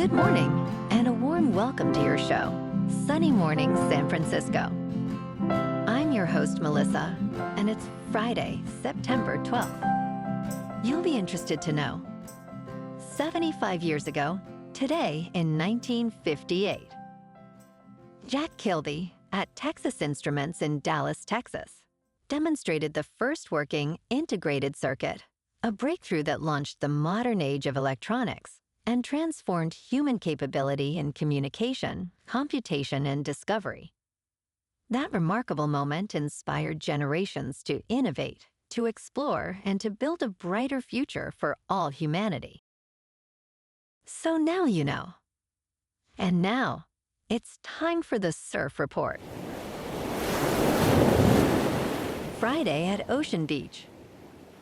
Good morning, and a warm welcome to your show, Sunny Morning San Francisco. I'm your host, Melissa, and it's Friday, September 12th. You'll be interested to know, 75 years ago, today in 1958, Jack Kilby at Texas Instruments in Dallas, Texas, demonstrated the first working integrated circuit, a breakthrough that launched the modern age of electronics and transformed human capability in communication, computation, and discovery. That remarkable moment inspired generations to innovate, to explore, and to build a brighter future for all humanity. So now you know. And now, it's time for the Surf Report. Friday at Ocean Beach.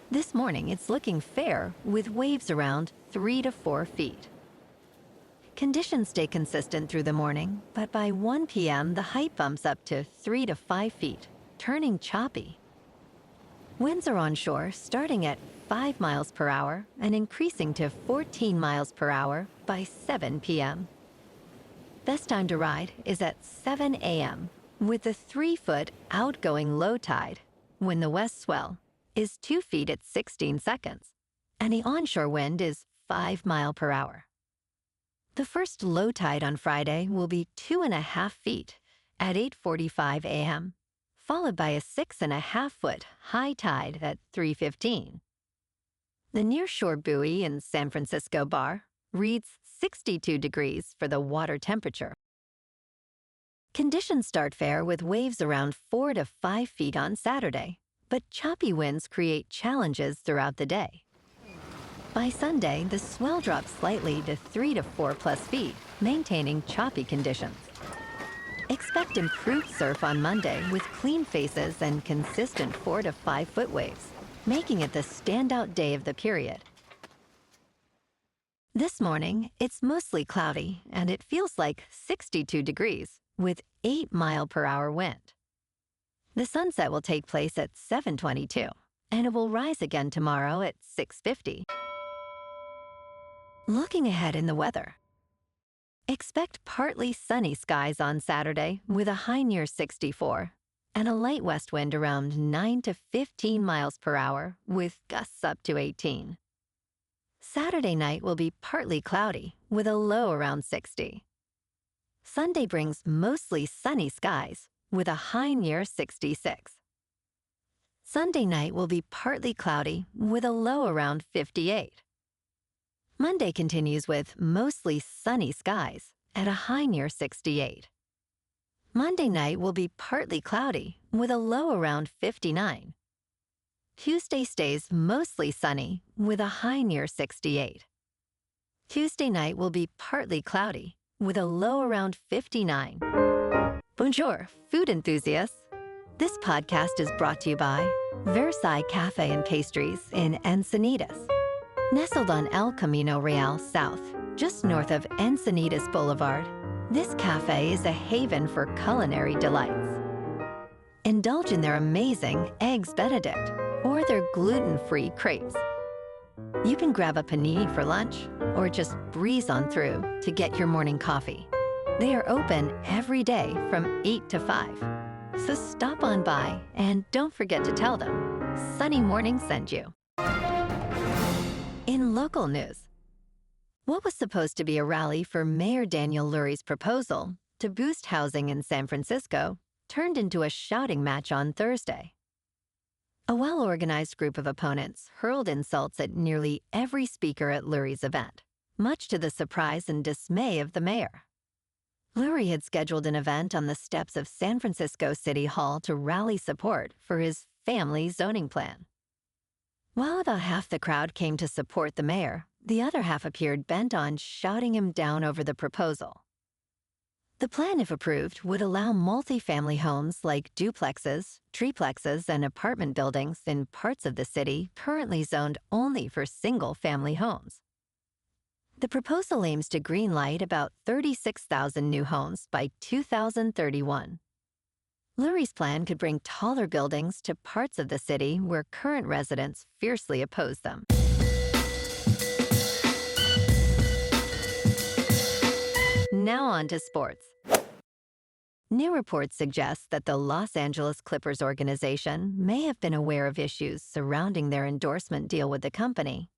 This morning, it's looking fair with waves around 3 to 4 feet. Conditions stay consistent through the morning, but by 1 p.m., the height bumps up to 3 to 5 feet, turning choppy. Winds are onshore, starting at 5 miles per hour and increasing to 14 miles per hour by 7 p.m. Best time to ride is at 7 a.m., with the 3-foot outgoing low tide, when the west swell is 2 feet at 16 seconds, and the onshore wind is 5 miles per hour. The first low tide on Friday will be 2.5 feet at 8:45 a.m., followed by a 6.5-foot high tide at 3:15. The nearshore buoy in San Francisco Bar reads 62 degrees for the water temperature. Conditions start fair with waves around 4 to 5 feet on Saturday, but choppy winds create challenges throughout the day. By Sunday, the swell drops slightly to 3 to 4 plus feet, maintaining choppy conditions. Expect improved surf on Monday with clean faces and consistent 4 to 5 foot waves, making it the standout day of the period. This morning, it's mostly cloudy, and it feels like 62 degrees with 8 mile per hour wind. The sunset will take place at 7:22, and it will rise again tomorrow at 6:50. Looking ahead in the weather. Expect partly sunny skies on Saturday with a high near 64 and a light west wind around 9 to 15 miles per hour with gusts up to 18. Saturday night will be partly cloudy with a low around 60. Sunday brings mostly sunny skies with a high near 66. Sunday night will be partly cloudy with a low around 58. Monday continues with mostly sunny skies at a high near 68. Monday night will be partly cloudy with a low around 59. Tuesday stays mostly sunny with a high near 68. Tuesday night will be partly cloudy with a low around 59. Bonjour, food enthusiasts. This podcast is brought to you by Versailles Cafe and Pastries in Encinitas. Nestled on El Camino Real South, just north of Encinitas Boulevard, this cafe is a haven for culinary delights. Indulge in their amazing Eggs Benedict or their gluten-free crepes. You can grab a panini for lunch or just breeze on through to get your morning coffee. They are open every day from 8 to 5. So stop on by and don't forget to tell them Sunny Morning sent you. In local news, what was supposed to be a rally for Mayor Daniel Lurie's proposal to boost housing in San Francisco turned into a shouting match on Thursday. A well-organized group of opponents hurled insults at nearly every speaker at Lurie's event, much to the surprise and dismay of the mayor. Lurie had scheduled an event on the steps of San Francisco City Hall to rally support for his family zoning plan. While about half the crowd came to support the mayor, the other half appeared bent on shouting him down over the proposal. The plan, if approved, would allow multifamily homes like duplexes, triplexes, and apartment buildings in parts of the city currently zoned only for single-family homes. The proposal aims to greenlight about 36,000 new homes by 2031. Lurie's plan could bring taller buildings to parts of the city where current residents fiercely oppose them. on to sports. New reports suggest that the Los Angeles Clippers organization may have been aware of issues surrounding their endorsement deal with the company,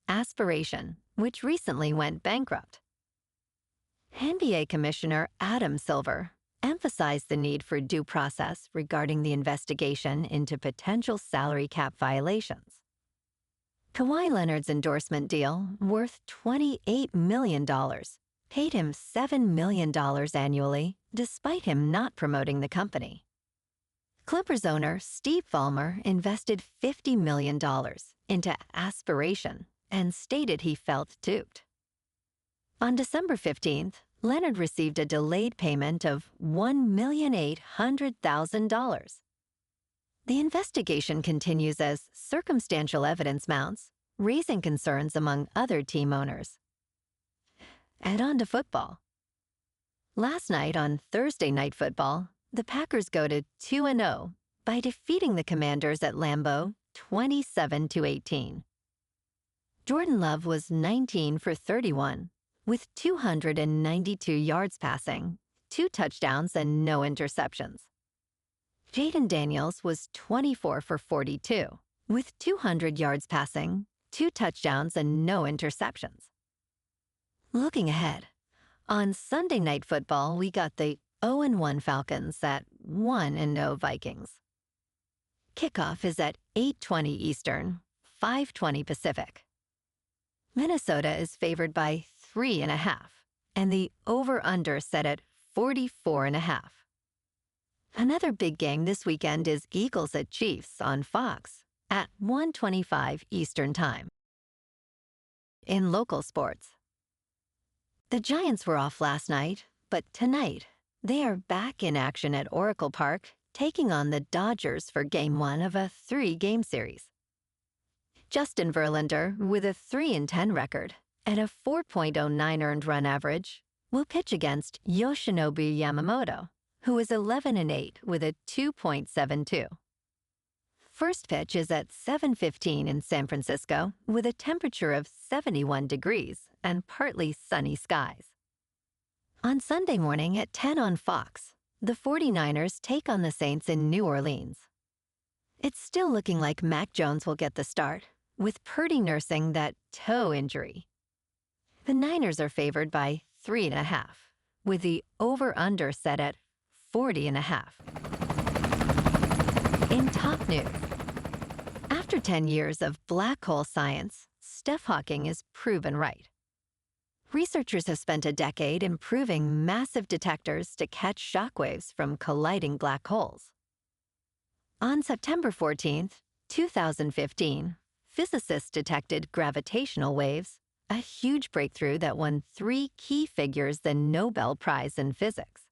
Aspiration, which recently went bankrupt. NBA Commissioner Adam Silver emphasized the need for due process regarding the investigation into potential salary cap violations. Kawhi Leonard's endorsement deal, worth $28 million, paid him $7 million annually, despite him not promoting the company. Clippers owner Steve Ballmer invested $50 million into Aspiration and stated he felt duped. On December 15th, Leonard received a delayed payment of $1,800,000. The investigation continues as circumstantial evidence mounts, raising concerns among other team owners. And on to football. Last night on Thursday Night Football, the Packers go to 2-0 by defeating the Commanders at Lambeau 27-18. Jordan Love was 19 for 31, with 292 yards passing, 2 touchdowns and no interceptions. Jaden Daniels was 24 for 42, with 200 yards passing, 2 touchdowns and no interceptions. Looking ahead, on Sunday Night Football, we got the 0-1 Falcons at 1-0 Vikings. Kickoff is at 8:20 Eastern, 5:20 Pacific. Minnesota is favored by 3.5, and the over-under set at 44.5. Another big game this weekend is Eagles at Chiefs on Fox at 1:25 Eastern Time. In local sports, the Giants were off last night, but tonight they are back in action at Oracle Park, taking on the Dodgers for Game 1 of a 3-game series. Justin Verlander, with a 3-10 record and a 4.09 earned run average, will pitch against Yoshinobu Yamamoto, who is 11-8 with a 2.72. First pitch is at 7:15 in San Francisco with a temperature of 71 degrees and partly sunny skies. On Sunday morning at 10 on Fox, the 49ers take on the Saints in New Orleans. It's still looking like Mac Jones will get the start, with Purdy nursing that toe injury. The Niners are favored by 3.5, with the over-under set at 40.5. In top news, after 10 years of black hole science, Steph Hawking is proven right. Researchers have spent a decade improving massive detectors to catch shockwaves from colliding black holes. On September 14, 2015, physicists detected gravitational waves, a huge breakthrough that won 3 key figures the Nobel Prize in Physics.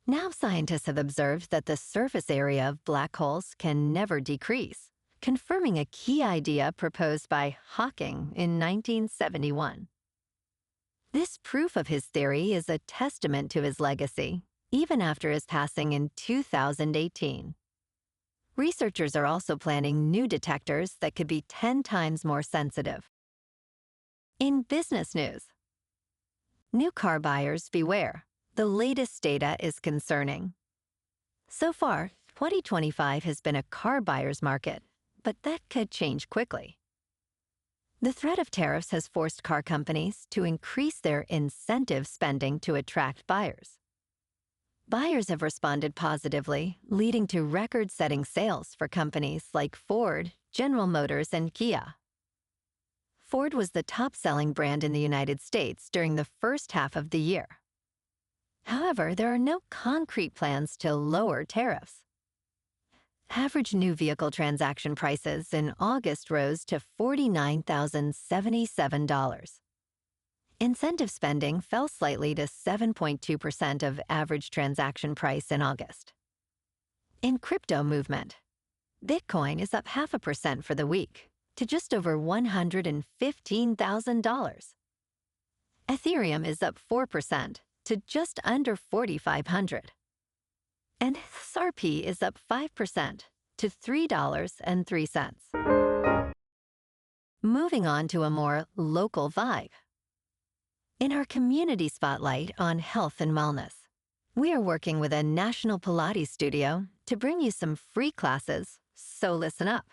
Now scientists have observed that the surface area of black holes can never decrease, confirming a key idea proposed by Hawking in 1971. This proof of his theory is a testament to his legacy, even after his passing in 2018. Researchers are also planning new detectors that could be 10 times more sensitive. In business news, new car buyers beware. The latest data is concerning. So far, 2025 has been a car buyer's market, but that could change quickly. The threat of tariffs has forced car companies to increase their incentive spending to attract buyers. Buyers have responded positively, leading to record-setting sales for companies like Ford, General Motors, and Kia. Ford was the top-selling brand in the United States during the first half of the year. However, there are no concrete plans to lower tariffs. Average new vehicle transaction prices in August rose to $49,077. Incentive spending fell slightly to 7.2% of average transaction price in August. In crypto movement, Bitcoin is up 0.5% for the week to just over $115,000. Ethereum is up 4% to just under 4,500. And XRP is up 5% to $3.03. Moving on to a more local vibe. In our community spotlight on health and wellness, we are working with a national Pilates studio to bring you some free classes, so listen up.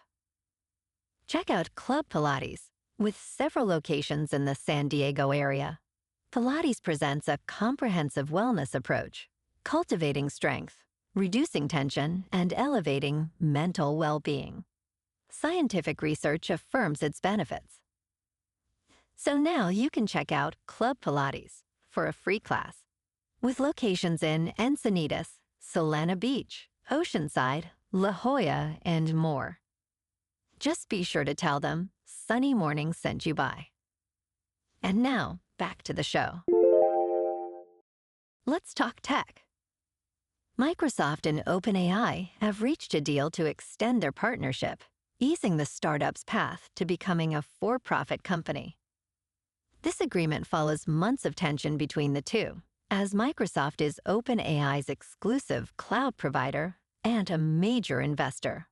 Check out Club Pilates, with several locations in the San Diego area. Pilates presents a comprehensive wellness approach, cultivating strength, reducing tension, and elevating mental well-being. Scientific research affirms its benefits. So now you can check out Club Pilates for a free class, with locations in Encinitas, Solana Beach, Oceanside, La Jolla, and more. Just be sure to tell them Sunny Morning sent you by. And now, back to the show. Let's talk tech. Microsoft and OpenAI have reached a deal to extend their partnership, easing the startup's path to becoming a for-profit company. This agreement follows months of tension between the two, as Microsoft is OpenAI's exclusive cloud provider and a major investor.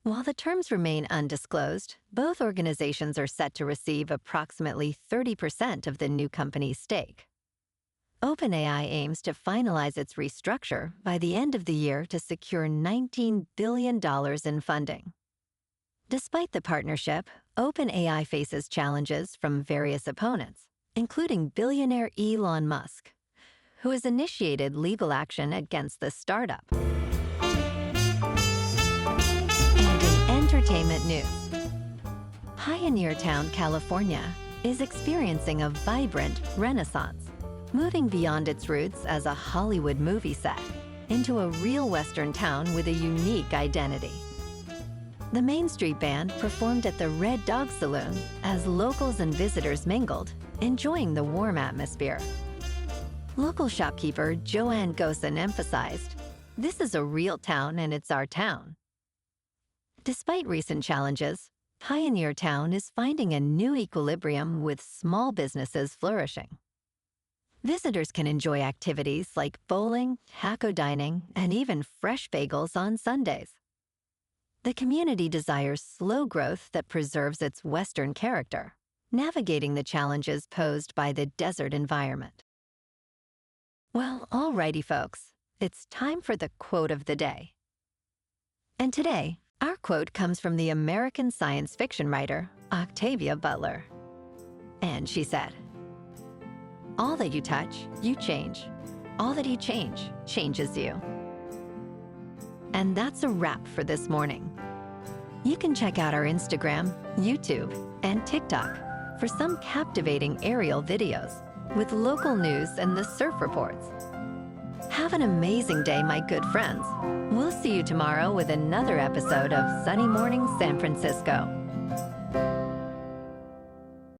While the terms remain undisclosed, both organizations are set to receive approximately 30% of the new company's stake. OpenAI aims to finalize its restructure by the end of the year to secure $19 billion in funding. Despite the partnership, OpenAI faces challenges from various opponents, including billionaire Elon Musk, who has initiated legal action against the startup. And in entertainment news, Pioneer Town, California, is experiencing a vibrant renaissance, moving beyond its roots as a Hollywood movie set into a real Western town with a unique identity. The Main Street Band performed at the Red Dog Saloon as locals and visitors mingled, enjoying the warm atmosphere. Local shopkeeper Joanne Gosen emphasized, "This is a real town and it's our town." Despite recent challenges, Pioneer Town is finding a new equilibrium with small businesses flourishing. Visitors can enjoy activities like bowling, hacko dining, and even fresh bagels on Sundays. The community desires slow growth that preserves its Western character, navigating the challenges posed by the desert environment. Well, alrighty, folks, it's time for the quote of the day. And today, our quote comes from the American science fiction writer Octavia Butler. And she said, "All that you touch, you change. All that you change, changes you." And that's a wrap for this morning. You can check out our Instagram, YouTube, and TikTok for some captivating aerial videos with local news and the surf reports. Have an amazing day, my good friends. We'll see you tomorrow with another episode of Sunny Morning San Francisco.